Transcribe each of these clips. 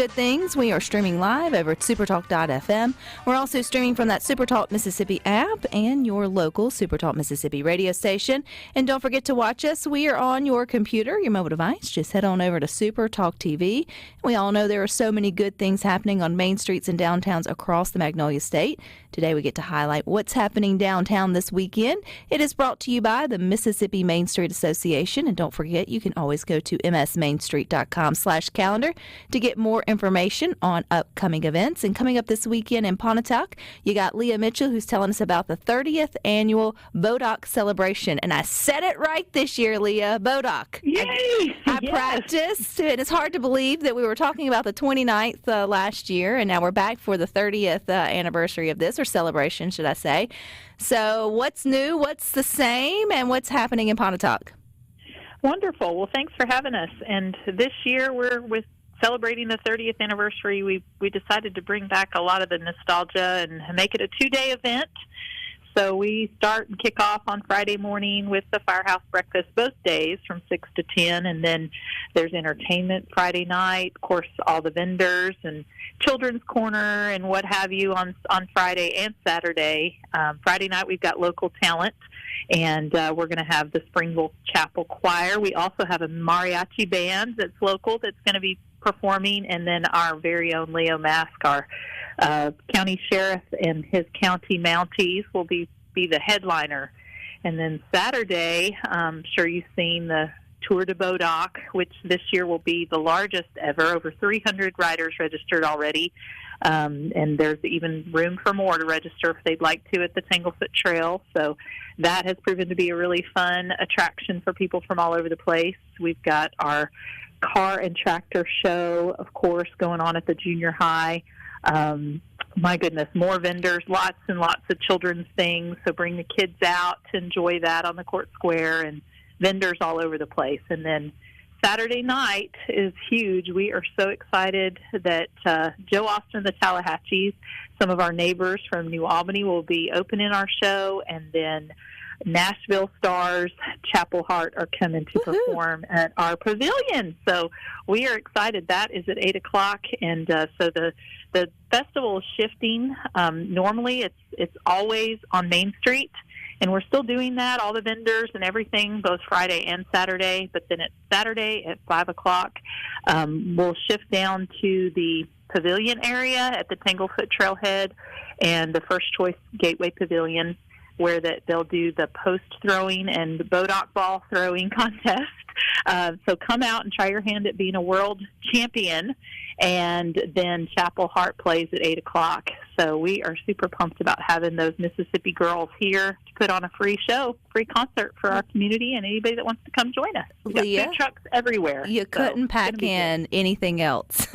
Good things. We are streaming live over at SuperTalk.fm. We're also streaming from that SuperTalk Mississippi app and your local SuperTalk Mississippi radio station. And don't forget to watch us. We are on your computer, your mobile device. Just head on over to SuperTalk TV. We all know there are so many good things happening on main streets and downtowns across the Magnolia State. Today we get to highlight what's happening downtown this weekend. It is brought to you by the Mississippi Main Street Association. And don't forget, you can always go to msmainstreet.com/calendar to get more information on upcoming events. And coming up this weekend in Pontotoc, you got Leah Mitchell, who's telling us about the 30th annual Bodoc celebration. And I said it right this year, Leah. Bodoc. Yay! I practiced, and it's hard to believe that we were talking about the 29th last year, and now we're back for the 30th anniversary of this, or celebration, should I say. So what's new, what's the same, and what's happening in Pontotoc? Wonderful. Well, thanks for having us. And this year we're celebrating the 30th anniversary. We decided to bring back a lot of the nostalgia and make it a 2-day event. So we start and kick off on Friday morning with the Firehouse Breakfast both days from 6 to 10, and then there's entertainment Friday night, of course, all the vendors and Children's Corner and what have you on Friday and Saturday. Friday night we've got local talent, and we're going to have the Springville Chapel Choir. We also have a mariachi band that's local that's going to be performing, and then our very own Leo Mask, our county sheriff and his county Mounties will be the headliner. And then Saturday, I'm sure you've seen the Tour de Bodoc, which this year will be the largest ever, over 300 riders registered already. And there's even room for more to register if they'd like to at the Tanglefoot Trail. So that has proven to be a really fun attraction for people from all over the place. We've got our car and tractor show, of course, going on at the junior high. My goodness, more vendors, lots and lots of children's things. So bring the kids out to enjoy that on the court square, and vendors all over the place. And then Saturday night is huge. We are so excited that Joe Austin, the Tallahassees, some of our neighbors from New Albany will be opening our show, and then Nashville Stars, Chapel Heart are coming to perform at our pavilion. So we are excited. That is at 8 o'clock, and so the festival is shifting. Normally it's always on Main Street, and we're still doing that, all the vendors and everything, both Friday and Saturday. But then it's Saturday at 5 o'clock. We'll shift down to the pavilion area at the Tanglefoot Trailhead and the First Choice Gateway Pavilion, where they'll do the post throwing and the Bodoc ball throwing contest. So come out and try your hand at being a world champion. And then Chapel Heart plays at 8 o'clock. So we are super pumped about having those Mississippi girls here to put on a free show, free concert for our community and anybody that wants to come join us. We've got food trucks everywhere. You couldn't pack in anything else.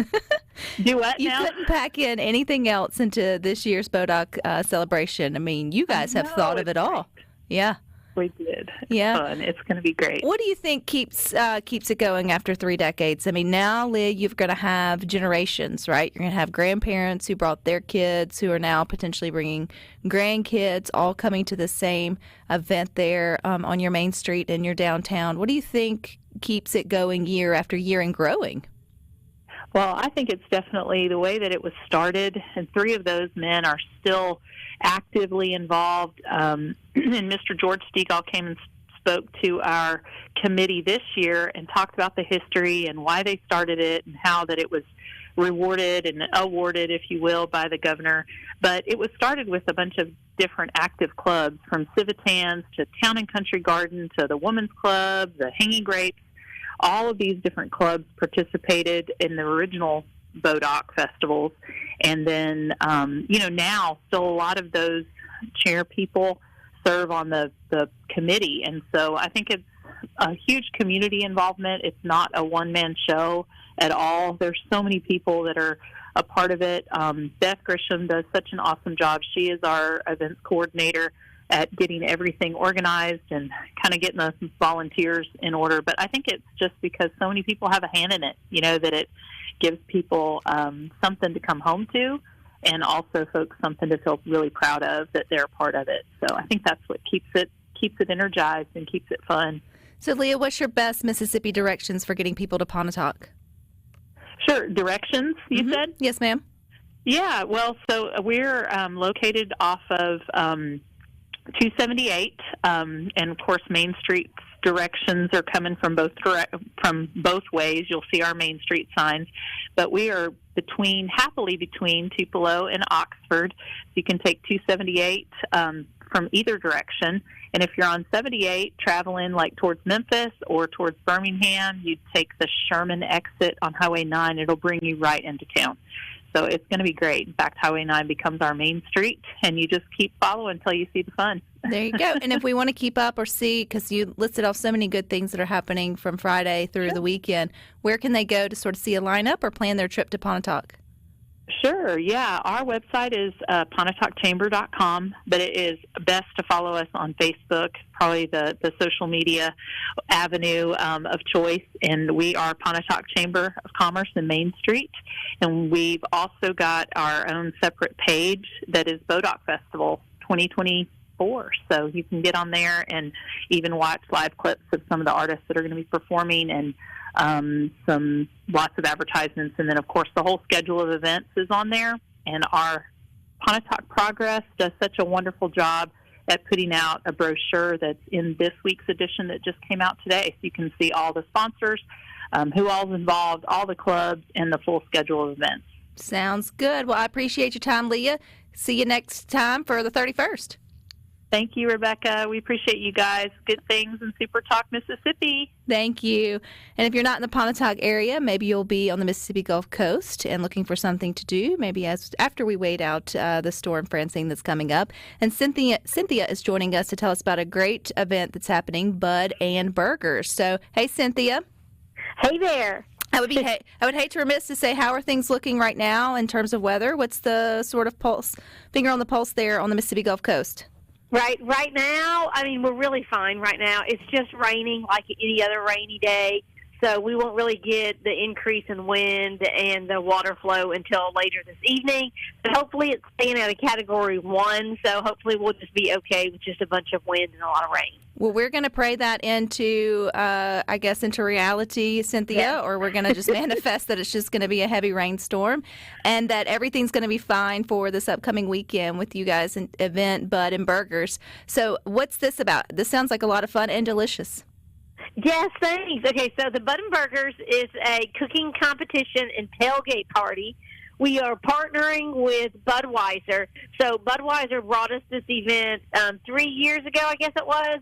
Do what you now? You couldn't pack in anything else into this year's Bodoc celebration. I mean, you guys have thought of it all. Yeah. We did. Yeah. Fun. It's going to be great. What do you think keeps it going after 3 decades? I mean, now, Leah, you're going to have generations, right? You're going to have grandparents who brought their kids, who are now potentially bringing grandkids, all coming to the same event there on your Main Street in your downtown. What do you think keeps it going year after year and growing? Well, I think it's definitely the way that it was started, and 3 of those men are still actively involved. And Mr. George Stegall came and spoke to our committee this year and talked about the history and why they started it and how that it was rewarded and awarded, if you will, by the governor. But it was started with a bunch of different active clubs, from Civitans to Town and Country Garden to the Women's Club, the Hanging Grapes. All of these different clubs participated in the original Bodoc festivals. And then, now still a lot of those chair people serve on the committee. And so I think it's a huge community involvement. It's not a one-man show at all. There's so many people that are a part of it. Beth Grisham does such an awesome job. She is our events coordinator at getting everything organized and kind of getting the volunteers in order. But I think it's just because so many people have a hand in it, that it gives people something to come home to, and also folks something to feel really proud of that they're a part of it. So I think that's what keeps it energized and keeps it fun. So, Leah, what's your best Mississippi directions for getting people to Pontotoc? Sure. Directions, you said? Yes, ma'am. Yeah, well, so we're located off of 278, and of course Main Street's directions are coming from both ways. You'll see our Main Street signs, but we are happily between Tupelo and Oxford. You can take 278 from either direction, and if you're on 78 traveling like towards Memphis or towards Birmingham, you take the Sherman exit on Highway 9. It'll bring you right into town. So it's going to be great. In fact, Highway 9 becomes our main street, and you just keep following until you see the fun. There you go. And if we want to keep up or see, because you listed off so many good things that are happening from Friday through the weekend, where can they go to sort of see a lineup or plan their trip to Pontotoc? Sure, yeah. Our website is pontotocchamber.com, but it is best to follow us on Facebook, probably the social media avenue of choice. And we are Pontotoc Chamber of Commerce in Main Street. And we've also got our own separate page that is Bodoc Festival 2024. So you can get on there and even watch live clips of some of the artists that are going to be performing, and lots of advertisements, and then of course the whole schedule of events is on there. And our Pontotoc Progress does such a wonderful job at putting out a brochure that's in this week's edition that just came out today. So you can see all the sponsors, who all's involved, all the clubs, and the full schedule of events. Sounds good. Well, I appreciate your time, Leah. See you next time for the 31st. Thank you, Rebecca. We appreciate you guys. Good things in SuperTalk, Mississippi. Thank you. And if you're not in the Pontotoc area, maybe you'll be on the Mississippi Gulf Coast and looking for something to do, maybe after we wait out the storm Francine that's coming up. And Cynthia is joining us to tell us about a great event that's happening, Bud and Burgers. So, hey, Cynthia. Hey there. I would hate to remiss to say, how are things looking right now in terms of weather? What's the sort of finger on the pulse there on the Mississippi Gulf Coast? Right now, I mean, we're really fine right now. It's just raining like any other rainy day, so we won't really get the increase in wind and the water flow until later this evening. But hopefully it's staying at a Category 1, so hopefully we'll just be okay with just a bunch of wind and a lot of rain. Well, we're going to pray that into reality, Cynthia, yeah. Or we're going to just manifest that it's just going to be a heavy rainstorm and that everything's going to be fine for this upcoming weekend with you guys' event, Bud and Burgers. So what's this about? This sounds like a lot of fun and delicious. Yes, thanks. Okay, so the Bud and Burgers is a cooking competition and tailgate party. We are partnering with Budweiser. So Budweiser brought us this event 3 years ago, I guess it was,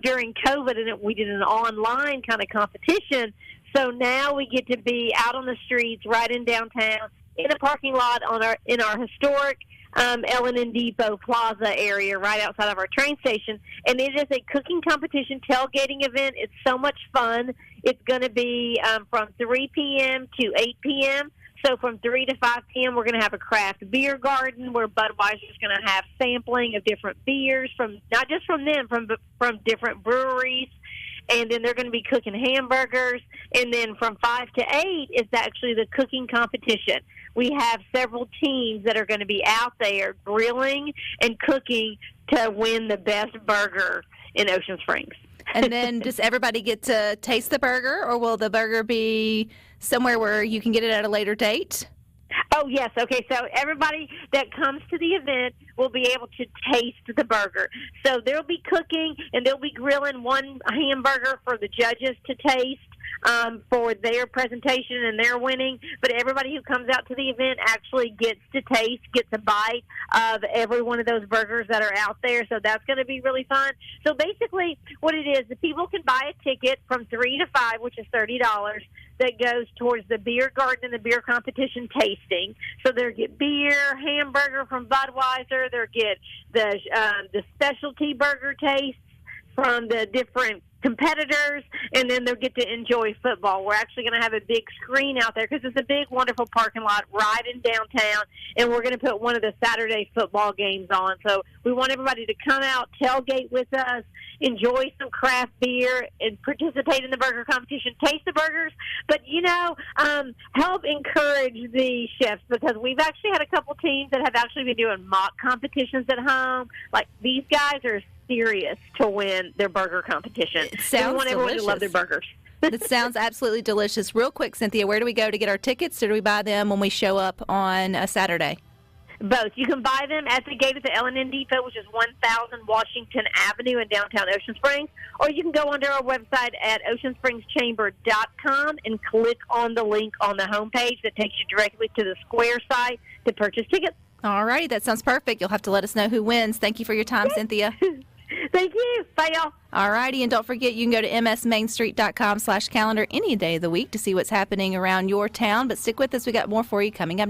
during COVID, and we did an online kind of competition. So now we get to be out on the streets, right in downtown, in a parking lot in our historic L&N Depot Plaza area right outside of our train station. And it is a cooking competition tailgating event. It's so much fun. It's going to be from 3 p.m. to 8 p.m., so from 3 to 5 p.m., we're going to have a craft beer garden where Budweiser is going to have sampling of different beers, not just from them, from different breweries. And then they're going to be cooking hamburgers. And then from 5 to 8 is actually the cooking competition. We have several teams that are going to be out there grilling and cooking to win the best burger in Ocean Springs. And then does everybody get to taste the burger, or will the burger be somewhere where you can get it at a later date? Oh, yes. Okay, so everybody that comes to the event will be able to taste the burger. So they'll be cooking and they'll be grilling one hamburger for the judges to taste for their presentation and their winning. But everybody who comes out to the event actually gets a bite of every one of those burgers that are out there. So that's going to be really fun. So basically what it is, the people can buy a ticket from 3 to 5, which is $30, that goes towards the beer garden and the beer competition tasting. So they'll get beer, hamburger from Budweiser. They'll get the specialty burger tastes from the different competitors, and then they'll get to enjoy football. We're actually going to have a big screen out there because it's a big, wonderful parking lot right in downtown, and we're going to put one of the Saturday football games on. So we want everybody to come out, tailgate with us, enjoy some craft beer, and participate in the burger competition, taste the burgers, but, help encourage the chefs, because we've actually had a couple teams that have actually been doing mock competitions at home. Like, these guys are serious to win their burger competition. It sounds we want everyone delicious. to love their burgers. That sounds absolutely delicious. Real quick, Cynthia, where do we go to get our tickets, or do we buy them when we show up on a Saturday? Both. You can buy them at the gate at the L&N Depot, which is 1000 Washington Avenue in downtown Ocean Springs, or you can go onto our website at oceansprings.chamber.com and click on the link on the homepage that takes you directly to the Square site to purchase tickets. All right, that sounds perfect. You'll have to let us know who wins. Thank you for your time, Cynthia. Thank you. Bye, y'all. All righty, and don't forget, you can go to msmainstreet.com/calendar any day of the week to see what's happening around your town. But stick with us. We got more for you coming up.